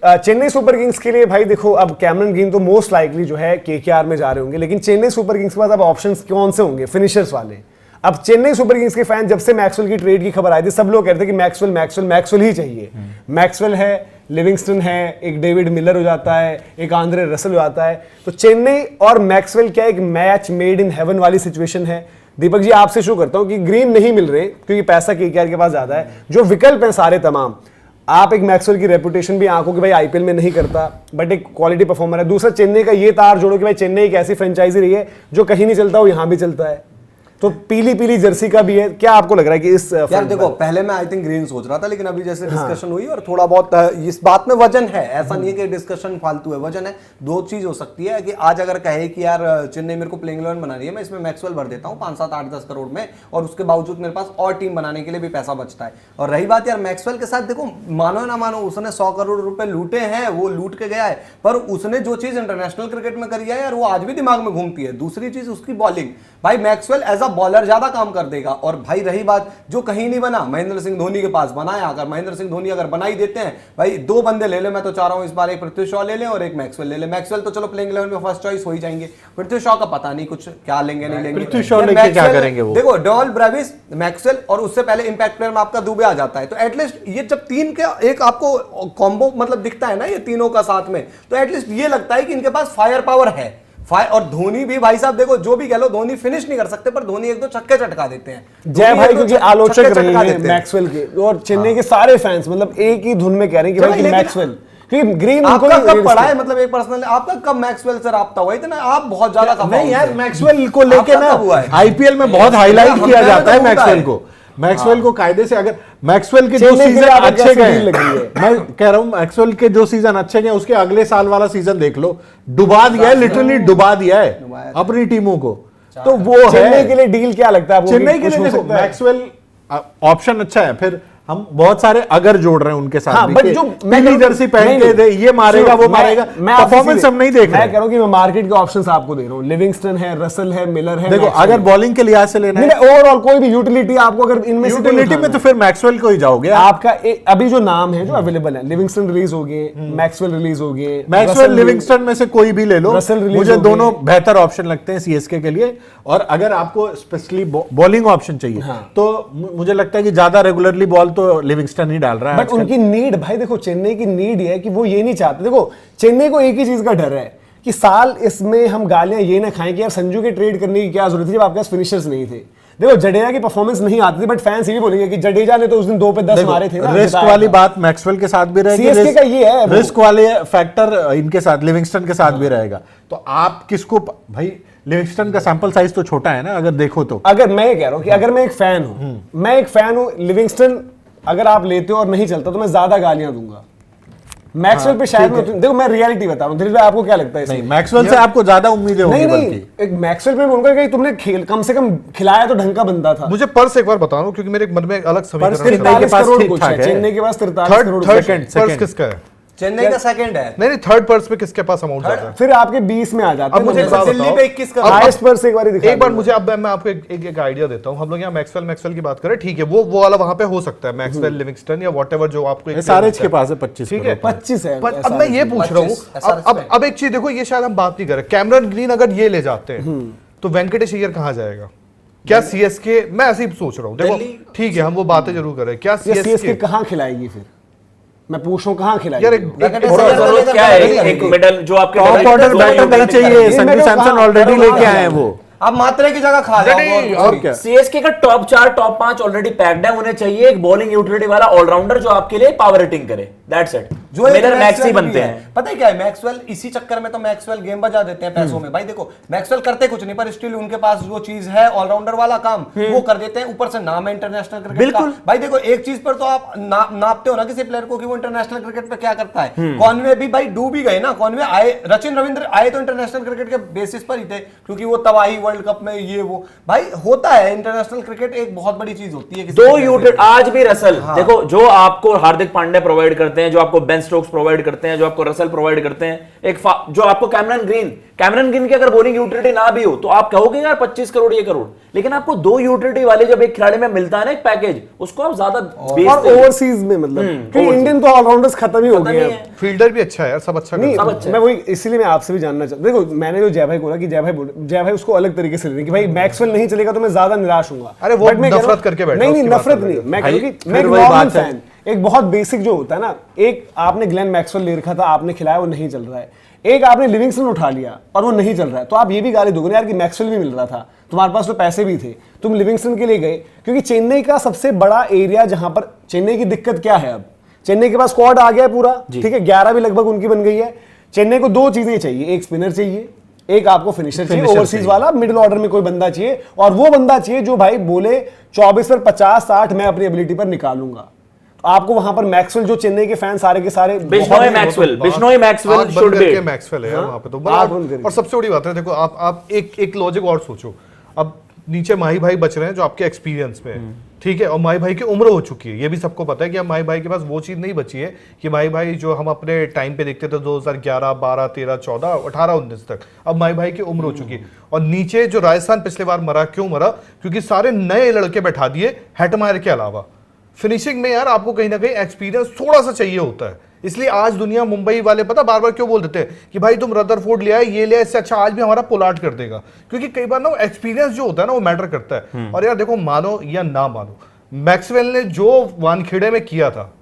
Chennai super Kings के लिए भाई देखो, अब कैमरन ग्रीन तो मोस्ट लाइकली जो है केकेआर में जा रहे होंगे, लेकिन चेन्नई सुपर किंग्स के पास अब ऑप्शंस कौन से होंगे? फिनिशर्स वाले। अब चेन्नई सुपर किंग्स के फैन जब से मैक्सवेल की ट्रेड की खबर आई थी, सब लोग कहते थे कि मैक्सवेल मैक्सवेल मैक्सवेल ही चाहिए। मैक्सवेल है, लिविंगस्टन है, एक डेविड मिलर हो जाता है, एक आंद्रे रसल हो जाता है। तो चेन्नई और मैक्सवेल क्या एक मैच मेड इन हेवन वाली सिचुएशन है। दीपक जी आपसे शुरू करता हूं कि ग्रीन नहीं मिल रहे क्योंकि पैसा केकेआर के पास ज्यादा है, जो विकल्प है सारे तमाम। आप एक मैक्सवेल की रेपुटेशन भी आंखों कि भाई आईपीएल में नहीं करता, बट एक क्वालिटी परफॉर्मर है। दूसरा चेन्नई का ये तार जोड़ो कि भाई चेन्नई एक ऐसी फ्रेंचाइजी रही है जो कहीं नहीं चलता, वो यहां भी चलता है। तो पीली पीली जर्सी का भी है। क्या आपको लग रहा है कि इस यार देखो, पहले मैं आई थिंक ग्रीन सोच रहा था, लेकिन अभी जैसे डिस्कशन हुई और थोड़ा बहुत इस बात में वजन है, ऐसा नहीं है कि डिस्कशन फालतू है, वजन है। दो चीज हो सकती है कि आज अगर कहे कि यार चेन्नई मेरे को प्लेइंग 11 बनानी है, मैं इसमें मैक्सवेल भर देता हूँ 5, 7, 8, 10 करोड़ में, और उसके बावजूद मेरे पास और टीम बनाने के लिए भी पैसा बचता है। और रही बात यार मैक्सवेल के साथ, देखो मानो ना मानो उसने 100 करोड़ रुपए लूटे हैं, वो लूट के गया है, पर उसने जो चीज इंटरनेशनल क्रिकेट में करी है यार, वो आज भी दिमाग में घूमती है। दूसरी चीज उसकी बॉलिंग, भाई मैक्सवेल एज अ बॉलर ज्यादा काम कर देगा। और भाई रही बात जो कहीं नहीं बना, महेंद्र सिंह धोनी के पास बनाया। अगर महेंद्र सिंह धोनी अगर बना ही देते हैं, भाई 2 बंदे ले ले, मैं तो चाह रहा हूं इस बार एक पृथ्वी शॉ ले लें और एक मैक्सवेल ले ले। मैक्सवेल तो चलो प्लेइंग 11 में फर्स्ट चॉइस हो ही जाएंगे, पृथ्वी शॉ का पता नहीं कुछ क्या लेंगे नहीं लेंगे। पृथ्वी शॉ लेके क्या करेंगे वो? देखो डॉल ब्रेविस, मैक्सवेल और उससे पहले इंपैक्ट प्लेयर में आपका दुबे आ जाता है। तो एटलीस्ट ये जब 3 के एक आपको कॉम्बो मतलब दिखता है ना ये तीनों का साथ में, तो एटलीस्ट ये लगता है कि इनके पास फायर पावर है। और धोनी भी भाई साहब देखो, जो भी कह लो, धोनी फिनिश नहीं कर सकते पर धोनी 1-2 छक्के चटका देते हैं। जय भाई क्योंकि आलोचक रहे हैं मैक्सवेल के, और चेन्नई के सारे फैंस मतलब एक ही धुन में कह रहे हैं कि भाई मैक्सवेल, क्योंकि ग्रीन आपका कब पड़ा है, मतलब एक पर्सनल आपका कब मैक्सवेल से राब्ता हुआ? इतना आप बहुत ज्यादा नहीं यार, मैक्सवेल को लेके ना आईपीएल में बहुत हाईलाइट किया जाता है मैक्सवेल को। मैक्सवेल को कायदे से, अगर मैक्सवेल के जो सीजन अच्छे गए, मैं कह रहा हूं मैक्सवेल के जो सीजन अच्छे गए, उसके अगले साल वाला सीजन देख लो, डुबा दिया है, लिटरली डुबा दिया है अपनी टीमों को। तो वो चेन्नई के लिए डील क्या लगता है? चेन्नई के लिए देखो मैक्सवेल ऑप्शन अच्छा है। फिर हम बहुत सारे अगर जोड़ रहे हैं उनके साथ, बट जो पीली जर्सी पहन के दे, ये मारेगा वो मारेगा, परफॉर्मेंस हम नहीं देख रहे। मैं कह रहा हूं कि मैं मार्केट के ऑप्शंस आपको दे रहा हूं। लिविंगस्टन है, रसल है, मिलर है। देखो अगर बॉलिंग के लिहाज से लेना है, ओवरऑल कोई भी यूटिलिटी आपको अगर इनमें से यूटिलिटी में तो फिर मैक्सवेल को ही जाओगे। आपका अभी जो नाम है जो अवेलेबल है, लिविंगस्टन रिलीज हो गए, मैक्सवेल रिलीज हो गए, मैक्सवेल लिविंगस्टन में से कोई भी ले लो, मुझे दोनों बेहतर ऑप्शन लगते हैं सीएसके के लिए। और अगर आपको स्पेशली बॉलिंग ऑप्शन चाहिए तो मुझे लगता है कि ज्यादा रेगुलरली बॉल तो लिविंगस्टन डाल रहा है। बट उनकी नीड, भाई देखो चेन्नई की नीड ये है कि वो ये नहीं चाहते। देखो चेन्नई को एक ही चीज का डर है कि साल इसमें हम गालियां ये ना खाएं कि यार संजू के ट्रेड करने की क्या जरूरत थी जब आपके पास फिनिशर्स नहीं थे। देखो जडेजा की परफॉर्मेंस नहीं आती थी, बट फैंस ये भी बोलेंगे कि जडेजा ने तो उस दिन 2 पे 10 मारे थे ना। रिस्क वाली बात मैक्सवेल के साथ भी रहेगी, सीएसके का ये है, रिस्क वाले फैक्टर इनके साथ लिविंगस्टन के साथ भी रहेगा। तो आप किसको, भाई लिविंगस्टन का सैंपल साइज तो छोटा है ना अगर देखो तो। अगर मैं कह रहा हूं कि अगर मैं एक फैन हूं लिविंगस्टन अगर आप लेते हो और नहीं चलता तो मैं ज्यादा गालियां दूंगा। मैक्सवेल पे शायद देखो मैं रियलिटी बता रहा हूं। दिलीप भाई आपको क्या लगता है? नहीं, मैक्सवेल से आपको ज्यादा उम्मीदें होंगी। नहीं, एक मैक्सवेल पे बोलूंगा कि तुमने खेल कम से कम खिलाया तो ढंग का बंदा था। मुझे पर्स एक बार बताओ क्योंकि मेरे मन में एक अलग समीकरण है। चेन्नई के पास 43 करोड़ पर्स किसका है? चेन्नई का सेकंड है। नहीं थर्ड पर्स पे किसके पास अमाउंट जाता है? फिर आपके 20 में आ जाता है। अब मुझे दिल्ली पे 21 का हाईएस्ट पर्स एक बार दिखा। एक बार मुझे, अब मैं आपको एक आइडिया देता हूं। हम लोग यहाँ मैक्सवेल की बात करें, ठीक है, वो वाला वहां पे हो सकता है, मैक्सवेल लिविंगस्टन या व्हाटएवर जो आपको सारे के पास है 25, ठीक है 25 है। अब मैं ये पूछ रहा हूँ, अब एक चीज देखो, ये शायद हम बात नहीं करें, कैमरन ग्रीन अगर ये ले जाते हैं तो वेंकटेश अय्यर कहां जाएगा? क्या सीएसके, मैं ऐसे ही सोच रहा हूँ, देखो ठीक है हम वो बातें जरूर करें, क्या सीएसके कहां खिलाएगी? फिर मैं पूछ रहा हूं कहां खिलाएगी? यार जरूरत क्या है? एक मेडल जो आपके टॉप ऑर्डर बैटर नहीं चाहिए, संजू सैमसन ऑलरेडी लेके आए हैं वो। अब मात्रे की जगह खा जाओ और क्या। सीएसके का टॉप 4 टॉप 5 ऑलरेडी पैक्ड है। उन्हें चाहिए एक बॉलिंग यूटिलिटी वाला ऑलराउंडर जो आपके लिए पावर हिटिंग करे। That's it. जो मिलर मैक्स ही बनते हैं। पता है क्या है, मैक्सवेल इसी चक्कर में तो मैक्सवेल गेम बजा देते हैं पैसों में। भाई देखो मैक्सवेल करते कुछ नहीं, पर स्टिल उनके पास जो चीज है ऑलराउंडर वाला काम वो कर देते हैं। ऊपर से नाम है इंटरनेशनल क्रिकेट का। भाई देखो एक चीज पर तो आप नापते हो ना किसी प्लेयर को कि वो इंटरनेशनल क्रिकेट पे क्या करता है। कॉनवे भी भाई डूब ही गए ना। कॉनवे आए, रचिन रविंद्र आए तो इंटरनेशनल क्रिकेट के बेसिस पर ही थे, क्योंकि वो तबाही वर्ल्ड कप में ये वो भाई होता है। इंटरनेशनल क्रिकेट एक बहुत बड़ी चीज होती है। दो यूनिट आज भी रसल देखो, जो आपको हार्दिक पांड्या प्रोवाइड करते हैं, जो आपको बेन बेन स्टोक्स प्रोवाइड करते हैं, जो आपको रसल प्रोवाइड करते हैं, जो आपको कैमरन ग्रीन की अगर बॉलिंग यूटिलिटी ना भी हो तो आप कहोगे यार 25 करोड़ ये करोड़, लेकिन आपको 2 यूटिलिटी वाले जब एक खिलाड़ी में मिलता है ना एक पैकेज, उसको आप ज्यादा और ओवरसीज में मतलब क्योंकि इंडियन तो ऑलराउंडर्स खत्म ही हो गए हैं। फील्डर भी अच्छा है यार, सब अच्छा नहीं करते हैं। मैं वही इसीलिए मैं आपसे भी जानना चाहता, देखो मैंने जो जय भाई बोला कि जय भाई उसको अलग तरीके से ले रहे हैं कि भाई मैक्सवेल नहीं चलेगा तो मैं ज्यादा निराश हूंगा। अरे वो नफरत करके बैठा, नहीं उसकी नफरत बात नहीं, कर मैं भाई, कहूँ कि मैं फिर एक वही नॉर्मल बात है। फैन, एक बहुत बेसिक जो होता है ना, एक आपने ग्लेन मैक्सवेल ले रखा था, आपने खिलाया वो नहीं चल रहा है, एक आपने लिविंगस्टन उठा लिया और वो नहीं चल रहा है, तो आप ये भी गाली दोगे यार कि मैक्सवेल भी मिल रहा था, तुम्हारे पास तो पैसे भी थे, तुम लिविंगस्टन के लिए गए। क्योंकि चेन्नई का सबसे बड़ा एरिया जहां पर चेन्नई की दिक्कत क्या है, अब चेन्नई के पास स्क्वाड आ गया है पूरा, ठीक है, 11 भी लगभग उनकी बन गई है। चेन्नई को 2 चीजें चाहिए, एक स्पिनर चाहिए, एक आपको फिनिशर चाहिए, ओवरसीज वाला मिडिल ऑर्डर में कोई बंदा चाहिए, और वो बंदा चाहिए जो भाई बोले 24 पर 50-60 मैं अपनी एबिलिटी पर निकालूंगा। तो आपको वहां पर मैक्सवेल, जो चेन्नई के फैन सारे के सारे बिश्नोई मैक्सवेल आंख शुड बंद बी करके मैक्सवेल है वहां पे तो आंख बंद करके। और सबसे बड़ी बात है, देखो आप एक लॉजिक और सोचो, अब नीचे माही भाई बच रहे हैं जो आपके एक्सपीरियंस में है, ठीक है, और माही भाई की उम्र हो चुकी है, ये भी सबको पता है कि अब माही भाई के पास वो चीज नहीं बची है कि माही भाई जो हम अपने टाइम पे देखते थे 2011, 12, 13, 14, 18, 19 तक, अब माही भाई की उम्र हो चुकी है। और नीचे जो राजस्थान पिछले बार मरा, क्यों मरा? क्योंकि सारे नए लड़के बैठा दिए हेटमायर के अलावा। फिनिशिंग में यार आपको कहीं ना कहीं एक्सपीरियंस थोड़ा सा चाहिए होता है, इसलिए आज दुनिया, मुंबई वाले पता बार बार क्यों बोल देते हैं कि भाई तुम रदरफोर्ड ले आए, ये ले आए, इससे अच्छा आज भी हमारा पुल आउट कर देगा, क्योंकि कई बार ना एक्सपीरियंस जो होता है ना वो मैटर करता है। और यार देखो, मानो या ना मानो, मैक्सवेल ने जो वानखेड़े में किया था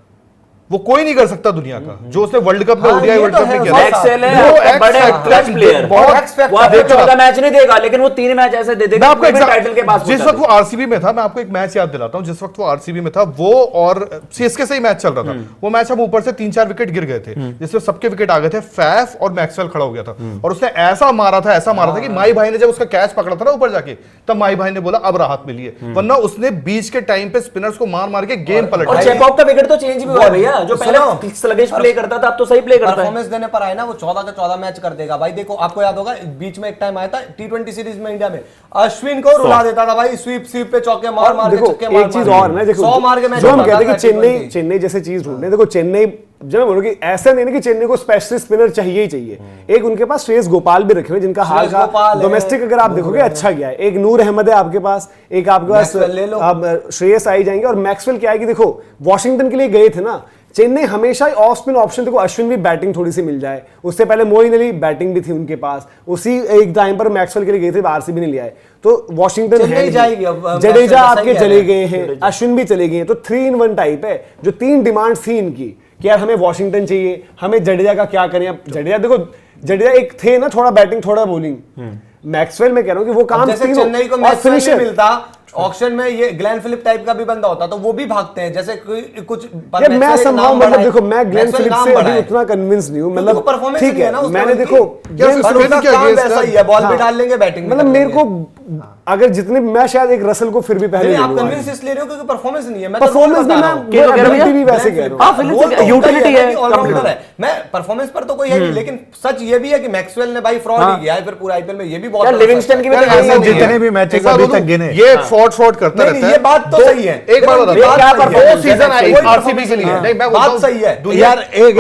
वो कोई नहीं कर सकता दुनिया का, जो उसने वर्ल्ड कप में, ओडीआई वर्ल्ड कप में किया था। मैक्सवेल है बड़े क्लच प्लेयर, वो आपको 14 मैच नहीं देगा, लेकिन वो 3 मैच ऐसे दे देगा, टाइटल के पास जिस वक्त वो आरसीबी में था, मैं आपको एक मैच याद दिलाता हूं, जिस वक्त वो आरसीबी में था, वो और सीएसके से ही मैच चल रहा था, वो मैच हम ऊपर से 3-4 विकेट गिर गए थे, जिसमें सबके विकेट आ गए थे, फैफ और मैक्सवेल खड़ा हो गया था, और उसने ऐसा मारा था कि माही भाई ने जब उसका कैच पकड़ा था ना ऊपर जाके, तब माही भाई ने बोला अब राहत मिली है, वरना उसने बीच के टाइम पे स्पिनर्स को मार मार के गेम पलट और चेपॉप का विकेट तो चेंज भी हुआ भैया, जो पहले स्लगिश प्ले करता था, अब तो सही प्ले करता है। परफॉर्मेंस देने पर आए ना, वो 14 का 14 मैच कर देगा भाई। देखो आपको याद होगा बीच में एक टाइम आया था T20 सीरीज में इंडिया में, अश्विन को रुला देता था भाई, स्वीप पे चौके मार मार के, छक्के मार, एक चीज और ना, देखो 100 मार के मैच, जो हम कहते हैं कि चेन्नई जैसे चीज ढूंढने, देखो चेन्नई, जब मैं बोलूं कि ऐसा नहीं कि चेन्नई को स्पेशलिस्ट स्पिनर चाहिए ही चाहिए, एक उनके पास श्रेयस गोपाल भी रखे हुए, जिनका हाल का डोमेस्टिक अगर आप देखोगे अच्छा गया है, एक नूर अहमद है आपके पास, एक आपके पास अब श्रेयस आई जाएंगे, और मैक्सवेल क्या है कि देखो वॉशिंगटन के लिए गए थे ना, चेन्नई हमेशा ऑफ स्पिन ऑप्शन, देखो अश्विन भी बैटिंग थोड़ी सी मिल जाए, उससे पहले मोइन अली बैटिंग भी थी उनके पास, उसी एक टाइम पर मैक्सवेल के लिए गए थे, आरसीबी ने लिया है, तो वॉशिंगटन है, जडेजा आपके चले गए हैं, अश्विन भी चले गए हैं, तो 3-in-1 टाइप है, जो 3 डिमांड थी इनकी कि यार हमें वॉशिंगटन चाहिए, हमें जडेजा का क्या करें। अब जडेजा देखो, जडेजा एक थे ना, थोड़ा बैटिंग थोड़ा बॉलिंग, मैक्सवेल में कह रहा हूं कि वो काम जैसे चेन्नई को मैक्सवेल नहीं मिलता, ऑक्शन में ये ग्लेन फिलिप टाइप का भी बंदा होता तो वो भी भागते हैं, जैसे कुछ यार मैं समझाऊं, मतलब देखो मैं ग्लेन फिलिप से अभी उतना कन्विंस नहीं हूं, मतलब परफॉर्मेंस ठीक है, मैंने देखो ऐसा ही है, बॉल भी डाल लेंगे, बैटिंग, मतलब मेरे को अगर जितने, मैं शायद एक रसल को फिर भी पहले आप कन्विंस इसलिए रहे हो क्योंकि परफॉर्मेंस नहीं है, मैं परफॉर्मेंस नहीं, मैं एबिलिटी भी वैसे कह रहा हूं, यूटिलिटी है, ऑलराउंडर है, मैं परफॉर्मेंस पर तो कोई है नहीं, लेकिन सच ये भी है कि मैक्सवेल ने भाई फ्रॉड ही किया है, फिर पूरा आईपीएल में ये भी बहुत, लिविंगस्टन की भी जितने भी मैचेस अभी तक गिने, ये फ्रॉड करता रहता है, ये बात तो सही है, एक बार बताओ, दो सीजन आए आरसीबी के लिए, नहीं मैं बात सही है यार, एक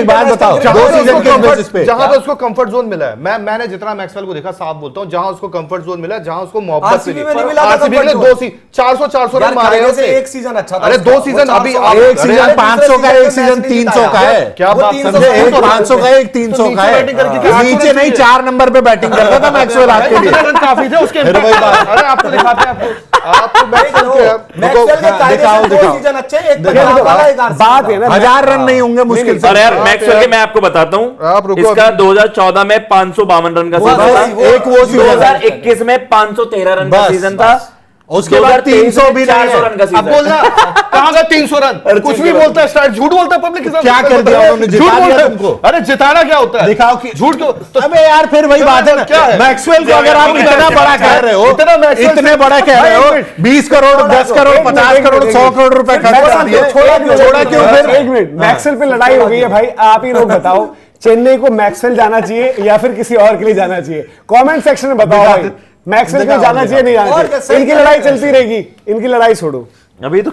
बात बताओ, 2 सीजन के बेसिस पे जहां पे उसको कंफर्ट जोन मिला है, मैंने जितना मैक्सवेल को देखा, साफ बोलता हूं, जहां उसको कंफर्ट जोन मिला, जहां उसको मोहब्बत आरसीबी में नहीं मिला था, आरसीबी के लिए 400 रन मारे हैं, एक सीजन अच्छा था, अरे 2 सीजन, अभी एक सीजन 500 का, एक सीजन 300 का है, क्या बात समझे, एक 500 का, एक 300 का है, नीचे नहीं 4 नंबर पे बैटिंग करता था मैक्सवेल आपके लिए, काफी थे उसके, अरे आपको दिखाते हैं, आपको बात है ना, 1000 रन नहीं होंगे मुश्किल से। अरे यार मैक्सवेल के मैं आपको बताता हूँ, इसका 2014 में 552 रन का सीजन था, एक वो 2021 में 513 रन का सीजन था, उसके बाद 300 भी नहीं है। रन का अब बोलना कहां का 300 रन, कुछ भी बोलता है, स्टार्ट झूठ बोलता है पब्लिक के साथ, क्या कर दिया उन्होंने, जिता दिया तुमको, अरे जिताना क्या होता है, दिखाओ कि झूठ क्यों, तो अबे यार फिर वही बात है ना, क्या है? मैक्सवेल को अगर आप इतना बड़ा कह रहे हो, इतने बड़ा कह रहे हो, 20 करोड़ 10 करोड़ 50 करोड़ 100 करोड़ रुपए खर्च कर दिए, छोड़ा क्यों फिर? एक मिनट, मैक्सवेल पे लड़ाई हो गई है भाई, आप ही लोग बताओ चेन्नई को मैक्सवेल जाना चाहिए या फिर किसी और के लिए जाना चाहिए, कमेंट सेक्शन में बताओ भाई, मैक्सवेल को जाना चाहिए नहीं जाना चाहिए, इनकी लड़ाई चलती रहेगी, इनकी लड़ाई छोड़ो अभी तो